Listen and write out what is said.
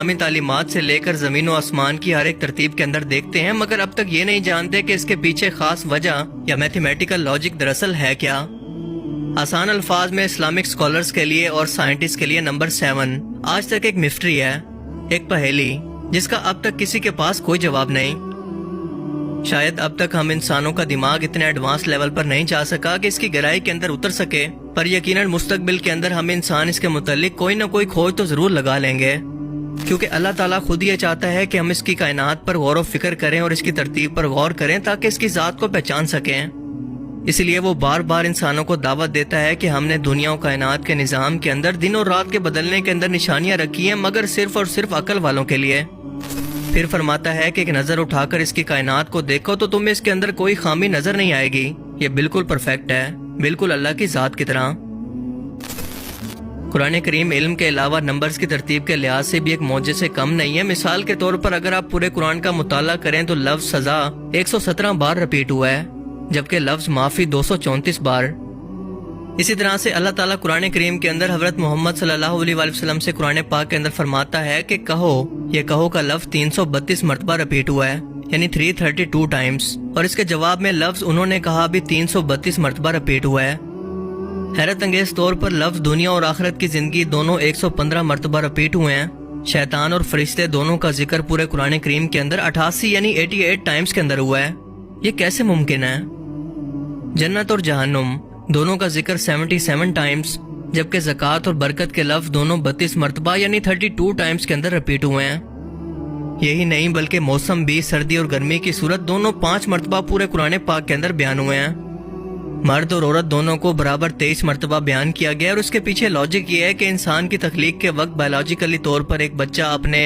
اسلامی تعلیمات سے لے کر زمین و آسمان کی ہر ایک ترتیب کے اندر دیکھتے ہیں، مگر اب تک یہ نہیں جانتے کہ اس کے پیچھے خاص وجہ یا میتھمیٹیکل لاجک دراصل ہے کیا۔ آسان الفاظ میں اسلامک اسکالرز کے لیے اور سائنٹسٹ کے لیے نمبر 7 آج تک ایک مسٹری ہے، ایک پہیلی جس کا اب تک کسی کے پاس کوئی جواب نہیں۔ شاید اب تک ہم انسانوں کا دماغ اتنے ایڈوانس لیول پر نہیں جا سکا کہ اس کی گہرائی کے اندر اتر سکے، پر یقیناً مستقبل کے اندر ہم انسان اس کے متعلق کوئی نہ کوئی کھوج تو ضرور لگا لیں گے، کیونکہ اللہ تعالیٰ خود یہ چاہتا ہے کہ ہم اس کی کائنات پر غور و فکر کریں اور اس کی ترتیب پر غور کریں تاکہ اس کی ذات کو پہچان سکیں۔ اس لیے وہ بار بار انسانوں کو دعوت دیتا ہے کہ ہم نے دنیا و کائنات کے نظام کے اندر دن اور رات کے بدلنے کے اندر نشانیاں رکھی ہیں، مگر صرف اور صرف عقل والوں کے لیے۔ پھر فرماتا ہے کہ ایک نظر اٹھا کر اس کی کائنات کو دیکھو تو تمہیں اس کے اندر کوئی خامی نظر نہیں آئے گی، یہ بالکل پرفیکٹ ہے، بالکل اللہ کی ذات کی طرح۔ قرآن کریم علم کے علاوہ نمبرز کی ترتیب کے لحاظ سے بھی ایک معجزے سے کم نہیں ہے۔ مثال کے طور پر اگر آپ پورے قرآن کا مطالعہ کریں تو لفظ سزا 117 بار رپیٹ ہوا ہے، جبکہ لفظ معافی 234 بار۔ اسی طرح سے اللہ تعالیٰ قرآن کریم کے اندر حضرت محمد صلی اللہ علیہ وآلہ وسلم سے قرآن پاک کے اندر فرماتا ہے کہ کہو، یہ کہو کا لفظ 332 مرتبہ رپیٹ ہوا ہے، یعنی 332 ٹائمز، اور اس کے جواب میں لفظ انہوں نے کہا بھی 332 مرتبہ رپیٹ ہوا ہے۔ حیرت انگیز طور پر لفظ دنیا اور آخرت کی زندگی دونوں 115 مرتبہ رپیٹ ہوئے ہیں۔ شیطان اور فرشتے دونوں کا ذکر پورے قرآن کریم کے اندر 88 یعنی 88 ٹائمز کے اندر ہوا ہے۔ یہ کیسے ممکن ہے؟ جنت اور جہنم دونوں کا ذکر 77 ٹائمز، جبکہ زکوٰۃ اور برکت کے لفظ دونوں 32 مرتبہ یعنی 32 ٹائمز کے اندر رپیٹ ہوئے ہیں۔ یہی نہیں بلکہ موسم بھی، سردی اور گرمی کی صورت دونوں 5 مرتبہ پورے قرآن پاک کے اندر بیان ہوئے ہیں۔ مرد اور عورت دونوں کو برابر 23 مرتبہ بیان کیا گیا، اور اس کے پیچھے لاجک یہ ہے کہ انسان کی تخلیق کے وقت بایولوجیکلی طور پر ایک بچہ اپنے